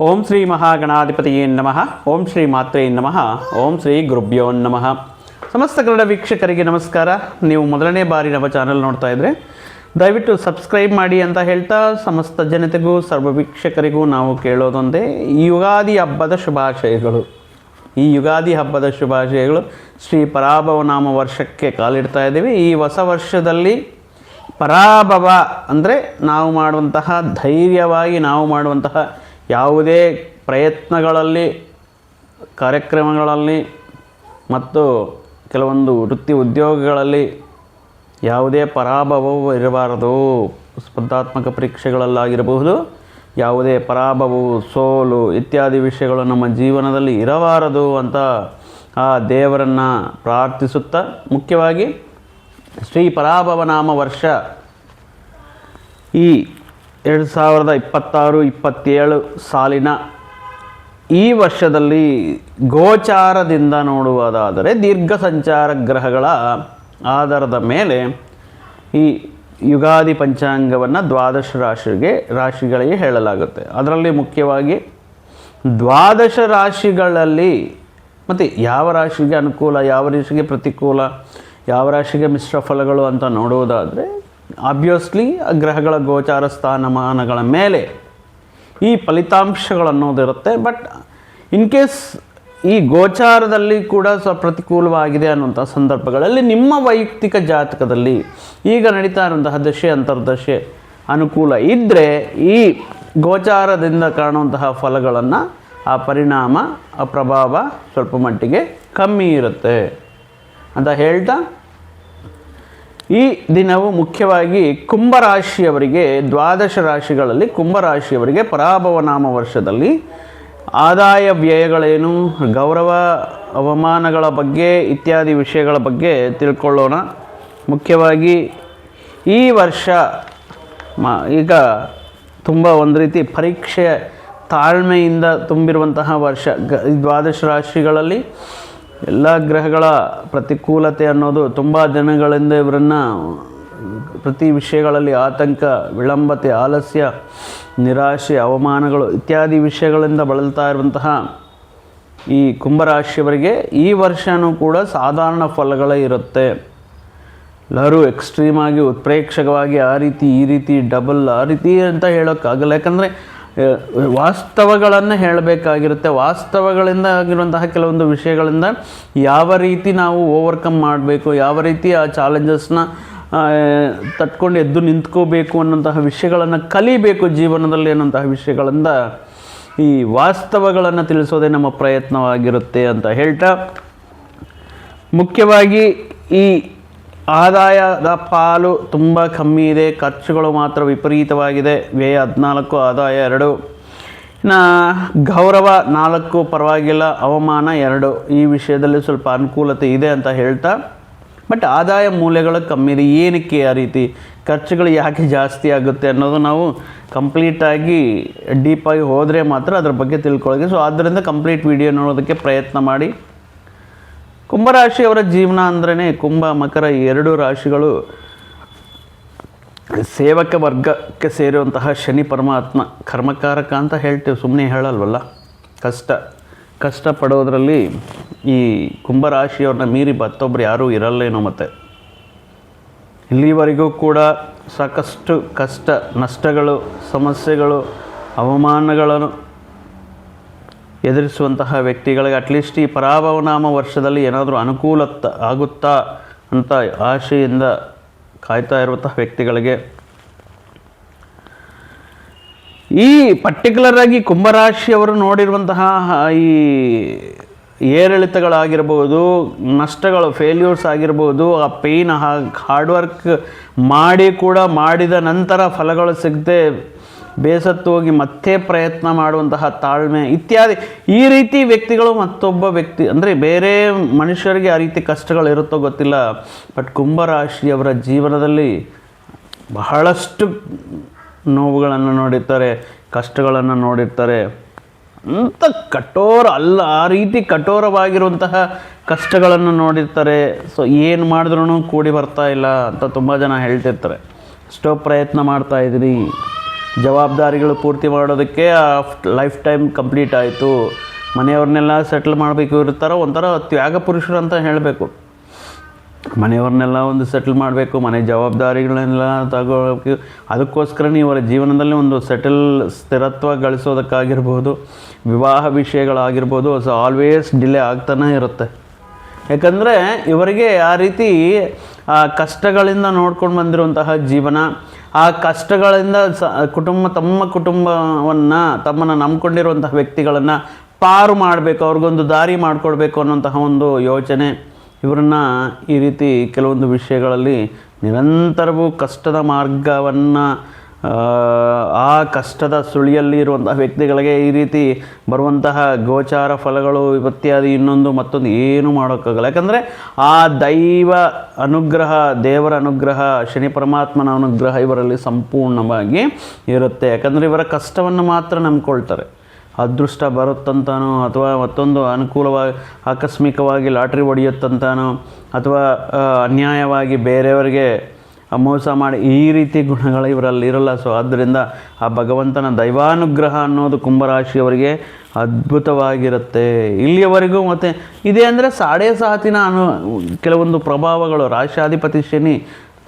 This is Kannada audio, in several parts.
ಓಂ ಶ್ರೀ ಮಹಾಗಣಾಧಿಪತಿಯೇ ನಮಃ. ಓಂ ಶ್ರೀ ಮಾತ್ರೇ ನಮಃ. ಓಂ ಶ್ರೀ ಗುರುಭ್ಯೋ ನಮಃ. ಸಮಸ್ತ ಕನ್ನಡ ವೀಕ್ಷಕರಿಗೆ ನಮಸ್ಕಾರ. ನೀವು ಮೊದಲನೇ ಬಾರಿ ನಮ್ಮ ಚಾನಲ್ ನೋಡ್ತಾ ಇದ್ದರೆ ದಯವಿಟ್ಟು ಸಬ್ಸ್ಕ್ರೈಬ್ ಮಾಡಿ ಅಂತ ಹೇಳ್ತಾ, ಸಮಸ್ತ ಜನತೆಗೂ ಸರ್ವ ವೀಕ್ಷಕರಿಗೂ ನಾವು ಕೇಳೋದೊಂದೇ, ಯುಗಾದಿ ಹಬ್ಬದ ಶುಭಾಶಯಗಳು. ಈ ಯುಗಾದಿ ಹಬ್ಬದ ಶುಭಾಶಯಗಳು. ಶ್ರೀ ಪರಾಭವನಾಮ ವರ್ಷಕ್ಕೆ ಕಾಲಿಡ್ತಾ ಇದ್ದೀವಿ. ಈ ಹೊಸ ವರ್ಷದಲ್ಲಿ ಪರಾಭವ ಅಂದರೆ ನಾವು ಮಾಡುವಂತಹ ಧೈರ್ಯವಾಗಿ ನಾವು ಮಾಡುವಂತಹ ಯಾವುದೇ ಪ್ರಯತ್ನಗಳಲ್ಲಿ, ಕಾರ್ಯಕ್ರಮಗಳಲ್ಲಿ ಮತ್ತು ಕೆಲವೊಂದು ವೃತ್ತಿ ಉದ್ಯೋಗಗಳಲ್ಲಿ ಯಾವುದೇ ಪರಾಭವವು ಇರಬಾರದು. ಸ್ಪರ್ಧಾತ್ಮಕ ಪರೀಕ್ಷೆಗಳಲ್ಲಾಗಿರಬಹುದು, ಯಾವುದೇ ಪರಾಭವವು, ಸೋಲು ಇತ್ಯಾದಿ ವಿಷಯಗಳು ನಮ್ಮ ಜೀವನದಲ್ಲಿ ಇರಬಾರದು ಅಂತ ಆ ದೇವರನ್ನು ಪ್ರಾರ್ಥಿಸುತ್ತಾ, ಮುಖ್ಯವಾಗಿ ಶ್ರೀ ಪರಾಭವನಾಮ ವರ್ಷ ಈ 2026-27 ಸಾಲಿನ ಈ ವರ್ಷದಲ್ಲಿ ಗೋಚಾರದಿಂದ ನೋಡುವುದಾದರೆ ದೀರ್ಘ ಸಂಚಾರ ಗ್ರಹಗಳ ಆಧಾರದ ಮೇಲೆ ಈ ಯುಗಾದಿ ಪಂಚಾಂಗವನ್ನು 12 ರಾಶಿಗಳಿಗೆ ಹೇಳಲಾಗುತ್ತೆ. ಅದರಲ್ಲಿ ಮುಖ್ಯವಾಗಿ 12 ರಾಶಿಗಳಲ್ಲಿ ಮತ್ತು ಯಾವ ರಾಶಿಗೆ ಅನುಕೂಲ, ಯಾವ ರಾಶಿಗೆ ಪ್ರತಿಕೂಲ, ಯಾವ ರಾಶಿಗೆ ಮಿಶ್ರ ಫಲಗಳು ಅಂತ ನೋಡುವುದಾದರೆ ಆಬ್ವಿಯಸ್ಲಿ ಗ್ರಹಗಳ ಗೋಚಾರ ಸ್ಥಾನಮಾನಗಳ ಮೇಲೆ ಈ ಫಲಿತಾಂಶಗಳನ್ನೋದಿರುತ್ತೆ. ಬಟ್ ಇನ್ ಕೇಸ್ ಈ ಗೋಚಾರದಲ್ಲಿ ಕೂಡ ಪ್ರತಿಕೂಲವಾಗಿದೆ ಅನ್ನುವಂಥ ಸಂದರ್ಭಗಳಲ್ಲಿ ನಿಮ್ಮ ವೈಯಕ್ತಿಕ ಜಾತಕದಲ್ಲಿ ಈಗ ನಡೀತಾ ಇರುವಂತಹ ದಶೆ ಅಂತರ್ದಶೆ ಅನುಕೂಲ ಇದ್ದರೆ ಈ ಗೋಚಾರದಿಂದ ಕಾಣುವಂತಹ ಫಲಗಳನ್ನು, ಆ ಪರಿಣಾಮ, ಆ ಪ್ರಭಾವ ಸ್ವಲ್ಪ ಮಟ್ಟಿಗೆ ಕಮ್ಮಿ ಇರುತ್ತೆ ಅಂತ ಹೇಳ್ತಾ, ಈ ದಿನವು ಮುಖ್ಯವಾಗಿ ಕುಂಭರಾಶಿಯವರಿಗೆ, 12 ರಾಶಿಗಳಲ್ಲಿ ಕುಂಭರಾಶಿಯವರಿಗೆ ಪರಾಭವನಾಮ ವರ್ಷದಲ್ಲಿ ಆದಾಯ ವ್ಯಯಗಳೇನು, ಗೌರವ ಅವಮಾನಗಳ ಬಗ್ಗೆ ಇತ್ಯಾದಿ ವಿಷಯಗಳ ಬಗ್ಗೆ ತಿಳ್ಕೊಳ್ಳೋಣ. ಮುಖ್ಯವಾಗಿ ಈ ವರ್ಷ ಈಗ ತುಂಬ ಒಂದು ರೀತಿ ಪರೀಕ್ಷೆ ತಾಳ್ಮೆಯಿಂದ ತುಂಬಿರುವಂತಹ ವರ್ಷ. 12 ರಾಶಿಗಳಲ್ಲಿ ಎಲ್ಲ ಗ್ರಹಗಳ ಪ್ರತಿಕೂಲತೆ ಅನ್ನೋದು ತುಂಬ ದಿನಗಳಿಂದ ಇವರನ್ನು ಪ್ರತಿ ವಿಷಯಗಳಲ್ಲಿ ಆತಂಕ, ವಿಳಂಬತೆ, ಆಲಸ್ಯ, ನಿರಾಶೆ, ಅವಮಾನಗಳು ಇತ್ಯಾದಿ ವಿಷಯಗಳಿಂದ ಬಳಲ್ತಾ ಇರುವಂತಹ ಈ ಕುಂಭರಾಶಿಯವರಿಗೆ ಈ ವರ್ಷವೂ ಕೂಡ ಸಾಧಾರಣ ಫಲಗಳೇ ಇರುತ್ತೆ. ಎಲ್ಲರೂ ಎಕ್ಸ್ಟ್ರೀಮಾಗಿ ಉತ್ಪ್ರೇಕ್ಷಕವಾಗಿ ಆ ರೀತಿ ಈ ರೀತಿ ಡಬಲ್ ಆ ರೀತಿ ಅಂತ ಹೇಳೋಕ್ಕಾಗಲ್ಲ. ಯಾಕಂದರೆ ವಾಸ್ತವಗಳನ್ನು ಹೇಳಬೇಕಾಗಿರುತ್ತೆ. ವಾಸ್ತವಗಳಿಂದ ಆಗಿರುವಂತಹ ಕೆಲವೊಂದು ವಿಷಯಗಳಿಂದ ಯಾವ ರೀತಿ ನಾವು ಓವರ್ಕಮ್ ಮಾಡಬೇಕು, ಯಾವ ರೀತಿ ಆ ಚಾಲೆಂಜಸ್ನ ತಟ್ಕೊಂಡು ಎದ್ದು ನಿಂತ್ಕೋಬೇಕು ಅನ್ನೋಂತಹ ವಿಷಯಗಳನ್ನು ಕಲಿಬೇಕು ಜೀವನದಲ್ಲಿ ಅನ್ನೋಂತಹ ವಿಷಯಗಳಿಂದ ಈ ವಾಸ್ತವಗಳನ್ನು ತಿಳಿಸೋದೇ ನಮ್ಮ ಪ್ರಯತ್ನವಾಗಿರುತ್ತೆ ಅಂತ ಹೇಳ್ತಾ, ಮುಖ್ಯವಾಗಿ ಈ ಆದಾಯದ ಪಾಲು ತುಂಬ ಕಮ್ಮಿ ಇದೆ, ಖರ್ಚುಗಳು ಮಾತ್ರ ವಿಪರೀತವಾಗಿದೆ. ವ್ಯಯ 14, ಆದಾಯ 2. ಇನ್ನು ಗೌರವ 4, ಪರವಾಗಿಲ್ಲ, ಅವಮಾನ 2. ಈ ವಿಷಯದಲ್ಲಿ ಸ್ವಲ್ಪ ಅನುಕೂಲತೆ ಇದೆ ಅಂತ ಹೇಳ್ತಾ, ಬಟ್ ಆದಾಯ ಮೂಲೆಗಳು ಕಮ್ಮಿ ಇದೆ. ಏನಕ್ಕೆ ಆ ರೀತಿ ಖರ್ಚುಗಳು ಯಾಕೆ ಜಾಸ್ತಿ ಆಗುತ್ತೆ ಅನ್ನೋದು ನಾವು ಕಂಪ್ಲೀಟಾಗಿ ಡೀಪಾಗಿ ಹೋದರೆ ಮಾತ್ರ ಅದ್ರ ಬಗ್ಗೆ ತಿಳ್ಕೊಳ್ಳೋಕೆ. ಸೊ ಆದ್ದರಿಂದ ಕಂಪ್ಲೀಟ್ ವಿಡಿಯೋ ನೋಡೋದಕ್ಕೆ ಪ್ರಯತ್ನ ಮಾಡಿ. ಕುಂಭರಾಶಿಯವರ ಜೀವನ ಅಂದ್ರೇ ಕುಂಭ, ಮಕರ 2 ರಾಶಿಗಳು ಸೇವಕ ವರ್ಗಕ್ಕೆ ಸೇರುವಂತಹ ಶನಿ ಪರಮಾತ್ಮ ಕರ್ಮಕಾರಕ ಅಂತ ಹೇಳ್ತೇವೆ, ಸುಮ್ಮನೆ ಹೇಳಲ್ವಲ್ಲ. ಕಷ್ಟಪಡೋದ್ರಲ್ಲಿ ಈ ಕುಂಭರಾಶಿಯವ್ರನ್ನ ಮೀರಿ ಮತ್ತೊಬ್ಬರು ಯಾರೂ ಇರಲ್ಲೇನೋ. ಮತ್ತು ಇಲ್ಲಿವರೆಗೂ ಕೂಡ ಸಾಕಷ್ಟು ಕಷ್ಟ, ನಷ್ಟಗಳು, ಸಮಸ್ಯೆಗಳು, ಅವಮಾನಗಳನ್ನು ಎದುರಿಸುವಂತಹ ವ್ಯಕ್ತಿಗಳಿಗೆ ಅಟ್ಲೀಸ್ಟ್ ಈ ಪರಾಭವನಾಮ ವರ್ಷದಲ್ಲಿ ಏನಾದರೂ ಅನುಕೂಲ ಆಗುತ್ತಾ ಅಂತ ಆಶೆಯಿಂದ ಕಾಯ್ತಾ ಇರುವಂತಹ ವ್ಯಕ್ತಿಗಳಿಗೆ ಈ ಪರ್ಟಿಕ್ಯುಲರಾಗಿ ಕುಂಭರಾಶಿಯವರು ನೋಡಿರುವಂತಹ ಈ ಏರಿಳಿತಗಳಾಗಿರ್ಬೋದು, ನಷ್ಟಗಳು, ಫೇಲ್ಯೂರ್ಸ್ ಆಗಿರ್ಬೋದು, ಆ ಪೇಯ್ನ್, ಹಾರ್ಡ್ ವರ್ಕ್ ಮಾಡಿ ಕೂಡ ಮಾಡಿದ ನಂತರ ಫಲಗಳು ಸಿಗದೆ ಬೇಸತ್ತು ಹೋಗಿ ಮತ್ತೆ ಪ್ರಯತ್ನ ಮಾಡುವಂತಹ ತಾಳ್ಮೆ ಇತ್ಯಾದಿ ಈ ರೀತಿ ವ್ಯಕ್ತಿಗಳು ಮತ್ತೊಬ್ಬ ವ್ಯಕ್ತಿ ಅಂದರೆ ಬೇರೆ ಮನುಷ್ಯರಿಗೆ ಆ ರೀತಿ ಕಷ್ಟಗಳಿರುತ್ತೋ ಗೊತ್ತಿಲ್ಲ. ಬಟ್ ಕುಂಭರಾಶಿಯವರ ಜೀವನದಲ್ಲಿ ಬಹಳಷ್ಟು ನೋವುಗಳನ್ನು ನೋಡಿರ್ತಾರೆ, ಕಷ್ಟಗಳನ್ನು ನೋಡಿರ್ತಾರೆ. ಅಂಥ ಕಠೋರ ಅಲ್ಲ, ಆ ರೀತಿ ಕಠೋರವಾಗಿರುವಂತಹ ಕಷ್ಟಗಳನ್ನು ನೋಡಿರ್ತಾರೆ. ಸೊ ಏನು ಮಾಡಿದ್ರೂ ಕೂಡಿ ಬರ್ತಾ ಇಲ್ಲ ಅಂತ ತುಂಬ ಜನ ಹೇಳ್ತಿರ್ತಾರೆ. ಎಷ್ಟೋ ಪ್ರಯತ್ನ ಮಾಡ್ತಾಯಿದ್ದೀರಿ, ಜವಾಬ್ದಾರಿಗಳು ಪೂರ್ತಿ ಮಾಡೋದಕ್ಕೆ ಲೈಫ್ ಟೈಮ್ ಕಂಪ್ಲೀಟ್ ಆಯಿತು. ಮನೆಯವ್ರನ್ನೆಲ್ಲ ಸೆಟ್ಲ್ ಮಾಡಬೇಕು ಇರ್ತಾರೋ ಒಂಥರ ತ್ಯಾಗ ಪುರುಷರು ಅಂತ ಹೇಳಬೇಕು. ಮನೆಯವ್ರನ್ನೆಲ್ಲ ಒಂದು ಸೆಟ್ಲ್ ಮಾಡಬೇಕು, ಮನೆ ಜವಾಬ್ದಾರಿಗಳನ್ನೆಲ್ಲ ತಗೋಬೇಕು. ಅದಕ್ಕೋಸ್ಕರನೇ ಇವರ ಜೀವನದಲ್ಲಿ ಒಂದು ಸ್ಥಿರತ್ವ ಗಳಿಸೋದಕ್ಕಾಗಿರ್ಬೋದು, ವಿವಾಹ ವಿಷಯಗಳಾಗಿರ್ಬೋದು, ಆಲ್ವೇಸ್ ಡಿಲೇ ಆಗ್ತಾನೆ ಇರುತ್ತೆ. ಯಾಕಂದರೆ ಇವರಿಗೆ ಆ ರೀತಿ ಆ ಕಷ್ಟಗಳಿಂದ ನೋಡ್ಕೊಂಡು ಬಂದಿರುವಂತಹ ಜೀವನ, ಆ ಕಷ್ಟಗಳಿಂದ ತಮ್ಮ ಕುಟುಂಬವನ್ನು ತಮ್ಮನ್ನು ನಂಬ್ಕೊಂಡಿರುವಂತಹ ವ್ಯಕ್ತಿಗಳನ್ನು ಪಾರು ಮಾಡಬೇಕು, ಅವ್ರಿಗೊಂದು ದಾರಿ ಮಾಡಿಕೊಡ್ಬೇಕು ಅನ್ನೋಂತಹ ಒಂದು ಯೋಚನೆ ಇವರನ್ನು ಈ ರೀತಿ ಕೆಲವೊಂದು ವಿಷಯಗಳಲ್ಲಿ ನಿರಂತರವೂ ಕಷ್ಟದ ಮಾರ್ಗವನ್ನು ಆ ಕಷ್ಟದ ಸುಳಿಯಲ್ಲಿ ಇರುವಂತಹ ವ್ಯಕ್ತಿಗಳಿಗೆ ಈ ರೀತಿ ಬರುವಂತಹ ಗೋಚಾರ ಫಲಗಳು ಇತ್ಯಾದಿ ಮತ್ತೊಂದು ಏನೂ ಮಾಡೋಕ್ಕಾಗಲ್ಲ. ಯಾಕಂದರೆ ಆ ದೈವ ಅನುಗ್ರಹ, ದೇವರ ಅನುಗ್ರಹ, ಶನಿ ಪರಮಾತ್ಮನ ಅನುಗ್ರಹ ಇವರಲ್ಲಿ ಸಂಪೂರ್ಣವಾಗಿ ಇರುತ್ತೆ. ಯಾಕಂದರೆ ಇವರ ಕಷ್ಟವನ್ನು ಮಾತ್ರ ನಂಬ್ಕೊಳ್ತಾರೆ. ಅದೃಷ್ಟ ಬರುತ್ತಂತಾನೋ ಅಥವಾ ಮತ್ತೊಂದು ಅನುಕೂಲವಾಗಿ ಆಕಸ್ಮಿಕವಾಗಿ ಲಾಟ್ರಿ ಹೊಡೆಯುತ್ತಂತಾನೋ ಅಥವಾ ಅನ್ಯಾಯವಾಗಿ ಬೇರೆಯವರಿಗೆ ಮೋಸ ಮಾಡಿ ಈ ರೀತಿ ಗುಣಗಳು ಇವರಲ್ಲಿ ಇರಲ್ಲ. ಸೊ ಆದ್ದರಿಂದ ಆ ಭಗವಂತನ ದೈವಾನುಗ್ರಹ ಅನ್ನೋದು ಕುಂಭರಾಶಿಯವರಿಗೆ ಅದ್ಭುತವಾಗಿರುತ್ತೆ ಇಲ್ಲಿಯವರೆಗೂ. ಮತ್ತು ಇದೇ ಅಂದರೆ ಸಾಡೆ ಸಾತಿನ ಕೆಲವೊಂದು ಪ್ರಭಾವಗಳು, ರಾಶಾಧಿಪತಿ ಶನಿ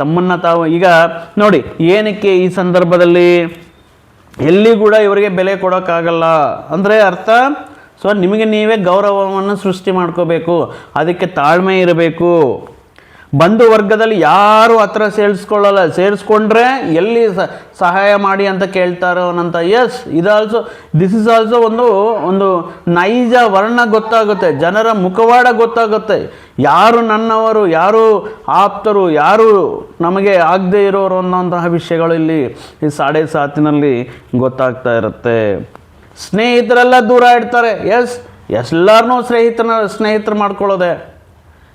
ತಮ್ಮನ್ನು ತಾವು ಈಗ ನೋಡಿ, ಏನಕ್ಕೆ ಈ ಸಂದರ್ಭದಲ್ಲಿ ಎಲ್ಲಿ ಕೂಡ ಇವರಿಗೆ ಬೆಲೆ ಕೊಡೋಕ್ಕಾಗಲ್ಲ ಅಂದರೆ ಅರ್ಥ, ಸೊ ನಿಮಗೆ ನೀವೇ ಗೌರವವನ್ನು ಸೃಷ್ಟಿ ಮಾಡ್ಕೋಬೇಕು, ಅದಕ್ಕೆ ತಾಳ್ಮೆ ಇರಬೇಕು. ಬಂಧು ವರ್ಗದಲ್ಲಿ ಯಾರು ಹತ್ರ ಸೇರಿಸ್ಕೊಂಡ್ರೆ ಎಲ್ಲಿ ಸಹಾಯ ಮಾಡಿ ಅಂತ ಕೇಳ್ತಾರೋ ಅಂತ. ಎಸ್, ದಿಸ್ ಇಸ್ ಆಲ್ಸೋ ಒಂದು ನೈಜ ವರ್ಣ ಗೊತ್ತಾಗುತ್ತೆ, ಜನರ ಮುಖವಾಡ ಗೊತ್ತಾಗುತ್ತೆ, ಯಾರು ನನ್ನವರು, ಯಾರು ಆಪ್ತರು, ಯಾರು ನಮಗೆ ಆಗದೆ ಇರೋರು ಅನ್ನೋಂತಹ ವಿಷಯಗಳು ಇಲ್ಲಿ ಈ ಸಾಡೆ ಸಾತಿನಲ್ಲಿ ಗೊತ್ತಾಗ್ತಾ ಇರುತ್ತೆ. ಸ್ನೇಹಿತರೆಲ್ಲ ದೂರ ಇಡ್ತಾರೆ. ಎಸ್, ಎಲ್ಲರನ್ನೂ ಸ್ನೇಹಿತರು ಮಾಡ್ಕೊಳ್ಳೋದೆ,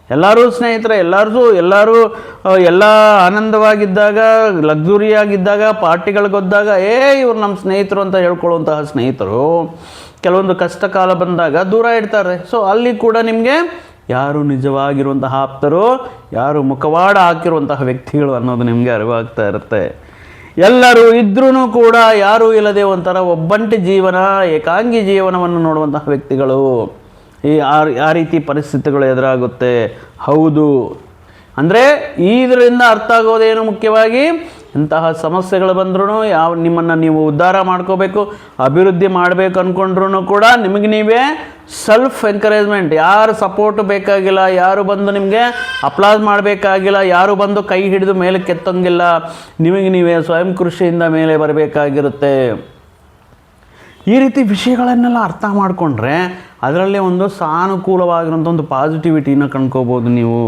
ಎಲ್ಲರೂ ಸ್ನೇಹಿತರೆ, ಎಲ್ಲರೂ ಎಲ್ಲ ಆನಂದವಾಗಿದ್ದಾಗ, ಲಕ್ಸುರಿಯಾಗಿದ್ದಾಗ, ಪಾರ್ಟಿಗಳಿಗೊದ್ದಾಗ ಇವ್ರು ನಮ್ಮ ಸ್ನೇಹಿತರು ಅಂತ ಹೇಳ್ಕೊಳ್ಳುವಂತಹ ಸ್ನೇಹಿತರು ಕೆಲವೊಂದು ಕಷ್ಟ ಕಾಲ ಬಂದಾಗ ದೂರ ಇಡ್ತಾರೆ. ಸೊ ಅಲ್ಲಿ ಕೂಡ ನಿಮಗೆ ಯಾರು ನಿಜವಾಗಿರುವಂತಹ ಆಪ್ತರು, ಯಾರು ಮುಖವಾಡ ಹಾಕಿರುವಂತಹ ವ್ಯಕ್ತಿಗಳು ಅನ್ನೋದು ನಿಮಗೆ ಅರಿವಾಗ್ತಾ ಇರುತ್ತೆ. ಎಲ್ಲರೂ ಇದ್ರೂ ಕೂಡ ಯಾರೂ ಇಲ್ಲದೆ ಒಂಥರ ಒಬ್ಬಂಟಿ ಜೀವನ, ಏಕಾಂಗಿ ಜೀವನವನ್ನು ನೋಡುವಂತಹ ವ್ಯಕ್ತಿಗಳು, ಆ ರೀತಿ ಪರಿಸ್ಥಿತಿಗಳು ಎದುರಾಗುತ್ತೆ. ಹೌದು ಅಂದರೆ ಇದರಿಂದ ಅರ್ಥ ಆಗೋದೇನು, ಮುಖ್ಯವಾಗಿ ಇಂತಹ ಸಮಸ್ಯೆಗಳು ಬಂದ್ರೂ ನಿಮ್ಮನ್ನು ನೀವು ಉದ್ಧಾರ ಮಾಡ್ಕೋಬೇಕು, ಅಭಿವೃದ್ಧಿ ಮಾಡಬೇಕು ಅಂದ್ಕೊಂಡ್ರೂ ಕೂಡ ನಿಮಗೆ ನೀವೇ ಸೆಲ್ಫ್ ಎಂಕರೇಜ್ಮೆಂಟ್, ಯಾರು ಸಪೋರ್ಟ್ ಬೇಕಾಗಿಲ್ಲ, ಯಾರು ಬಂದು ನಿಮಗೆ ಅಪ್ಲಾಸ್ ಮಾಡಬೇಕಾಗಿಲ್ಲ, ಯಾರು ಬಂದು ಕೈ ಹಿಡಿದು ಮೇಲೆ ಕೆತ್ತಂಗಿಲ್ಲ, ನಿಮಗೆ ನೀವೇ ಸ್ವಯಂ ಕೃಷಿಯಿಂದ ಮೇಲೆ ಬರಬೇಕಾಗಿರುತ್ತೆ. ಈ ರೀತಿ ವಿಷಯಗಳನ್ನೆಲ್ಲ ಅರ್ಥ ಮಾಡಿಕೊಂಡ್ರೆ ಅದರಲ್ಲೇ ಒಂದು ಸಾನುಕೂಲವಾಗಿರೋಂಥ ಒಂದು ಪಾಸಿಟಿವಿಟಿನ ಕಂಡ್ಕೋಬೋದು ನೀವು.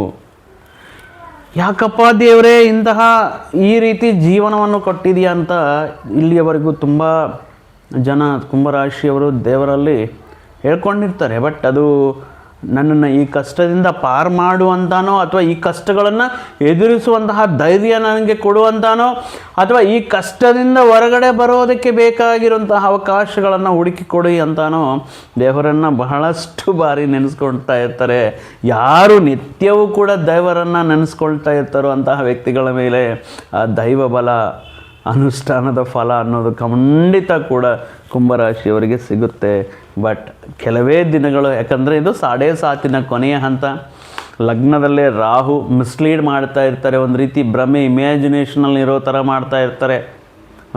ಯಾಕಪ್ಪ ದೇವರೇ ಇಂತಹ ಈ ರೀತಿ ಜೀವನವನ್ನು ಕೊಟ್ಟಿದೆಯಾ ಅಂತ ಇಲ್ಲಿಯವರೆಗೂ ತುಂಬ ಜನ ಕುಂಭರಾಶಿಯವರು ದೇವರಲ್ಲಿ ಹೇಳ್ಕೊಂಡಿರ್ತಾರೆ. ಬಟ್ ಅದು ನನ್ನನ್ನು ಈ ಕಷ್ಟದಿಂದ ಪಾರು ಮಾಡುವಂತಾನೋ ಅಥವಾ ಈ ಕಷ್ಟಗಳನ್ನು ಎದುರಿಸುವಂತಹ ಧೈರ್ಯ ನನಗೆ ಕೊಡುವಂತಾನೋ ಅಥವಾ ಈ ಕಷ್ಟದಿಂದ ಹೊರಗಡೆ ಬರೋದಕ್ಕೆ ಬೇಕಾಗಿರುವಂತಹ ಅವಕಾಶಗಳನ್ನು ಹುಡುಕಿ ಕೊಡಿ ಅಂತಾನೋ ದೇವರನ್ನು ಬಹಳಷ್ಟು ಬಾರಿ ನೆನೆಸ್ಕೊಳ್ತಾ ಇರ್ತಾರೆ. ಯಾರು ನಿತ್ಯವೂ ಕೂಡ ದೇವರನ್ನು ನೆನೆಸ್ಕೊಳ್ತಾ ಇರ್ತಾರೋ ಅಂತಹ ವ್ಯಕ್ತಿಗಳ ಮೇಲೆ ಆ ದೈವ ಬಲ, ಅನುಷ್ಠಾನದ ಫಲ ಅನ್ನೋದು ಖಂಡಿತ ಕೂಡ ಕುಂಭರಾಶಿಯವರಿಗೆ ಸಿಗುತ್ತೆ. ಬಟ್ ಕೆಲವೇ ದಿನಗಳು, ಯಾಕಂದರೆ ಇದು ಸಾಡೆ ಸಾತಿನ ಕೊನೆಯ ಹಂತ. ಲಗ್ನದಲ್ಲೇ ರಾಹು ಮಿಸ್ಲೀಡ್ ಮಾಡ್ತಾ ಇರ್ತಾರೆ, ಒಂದು ರೀತಿ ಭ್ರಮೆ, ಇಮ್ಯಾಜಿನೇಷನಲ್ಲಿ ಇರೋ ಥರ ಮಾಡ್ತಾ ಇರ್ತಾರೆ,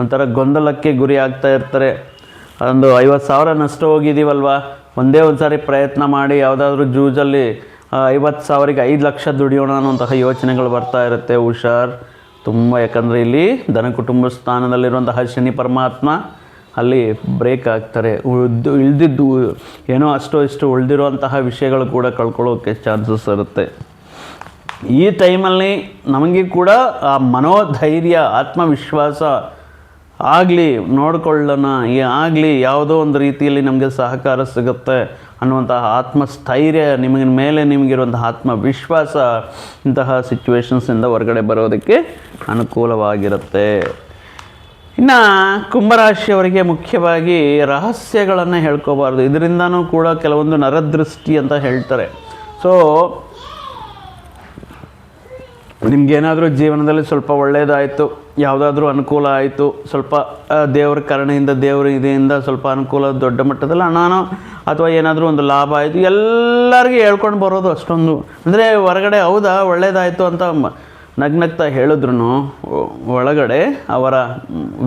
ಒಂಥರ ಗೊಂದಲಕ್ಕೆ ಗುರಿ ಆಗ್ತಾ ಇರ್ತಾರೆ. ಒಂದು 50,000 ನಷ್ಟ ಹೋಗಿದ್ದೀವಲ್ವ, ಒಂದೇ ಒಂದು ಸಾರಿ ಪ್ರಯತ್ನ ಮಾಡಿ ಯಾವುದಾದ್ರೂ ಜೂಜಲ್ಲಿ 50,000ಗೆ 5 ಲಕ್ಷ ದುಡಿಯೋಣ ಅನ್ನೋಂತಹ ಯೋಚನೆಗಳು ಬರ್ತಾ ಇರುತ್ತೆ. ಹುಷಾರ್ ತುಂಬ, ಯಾಕಂದರೆ ಇಲ್ಲಿ ಧನ ಕುಟುಂಬ ಸ್ಥಾನದಲ್ಲಿರುವಂತಹ ಶನಿ ಪರಮಾತ್ಮ ಅಲ್ಲಿ ಬ್ರೇಕ್ ಆಗ್ತಾರೆ. ಇಳಿದಿದ್ದು ಏನೋ ಅಷ್ಟೋ ಇಷ್ಟು ಉಳಿದಿರುವಂತಹ ವಿಷಯಗಳು ಕೂಡ ಕಳ್ಕೊಳ್ಳೋಕ್ಕೆ ಚಾನ್ಸಸ್ ಇರುತ್ತೆ. ಈ ಟೈಮಲ್ಲಿ ನಮಗೆ ಕೂಡ ಆ ಮನೋಧೈರ್ಯ, ಆತ್ಮವಿಶ್ವಾಸ ಆಗಲಿ, ನೋಡಿಕೊಳ್ಳೋಣ, ಆಗಲಿ ಯಾವುದೋ ಒಂದು ರೀತಿಯಲ್ಲಿ ನಮಗೆ ಸಹಕಾರ ಸಿಗುತ್ತೆ ಅನ್ನುವಂತಹ ಆತ್ಮಸ್ಥೈರ್ಯ ನಿಮಗೆ ಮೇಲೆ ನಿಮಗಿರುವಂತಹ ಆತ್ಮವಿಶ್ವಾಸ ಇಂತಹ ಸಿಚುವೇಶನ್ಸಿಂದ ಹೊರಗಡೆ ಬರೋದಕ್ಕೆ ಅನುಕೂಲವಾಗಿರುತ್ತೆ. ಇನ್ನು ಕುಂಭರಾಶಿಯವರಿಗೆ ಮುಖ್ಯವಾಗಿ ರಹಸ್ಯಗಳನ್ನು ಹೇಳ್ಕೋಬಾರ್ದು. ಇದರಿಂದನೂ ಕೂಡ ಕೆಲವೊಂದು ನರದೃಷ್ಟಿ ಅಂತ ಹೇಳ್ತಾರೆ. ಸೊ ನಿಮಗೇನಾದರೂ ಜೀವನದಲ್ಲಿ ಸ್ವಲ್ಪ ಒಳ್ಳೆಯದಾಯಿತು, ಯಾವುದಾದ್ರೂ ಅನುಕೂಲ ಆಯಿತು, ಸ್ವಲ್ಪ ದೇವರ ಕರುಣೆಯಿಂದ ದೇವರ ಇದೆಯಿಂದ ಸ್ವಲ್ಪ ಅನುಕೂಲ ದೊಡ್ಡ ಮಟ್ಟದಲ್ಲಿ ಹಣನೋ ಅಥವಾ ಏನಾದರೂ ಒಂದು ಲಾಭ ಆಯಿತು, ಎಲ್ಲರಿಗೂ ಹೇಳ್ಕೊಂಡು ಬರೋದು ಅಷ್ಟೊಂದು. ಅಂದರೆ ಹೊರಗಡೆ ಹೌದಾ ಒಳ್ಳೆಯದಾಯಿತು ಅಂತ ನಗ್ನಗ್ತಾ ಹೇಳಿದ್ರು ಒಳಗಡೆ ಅವರ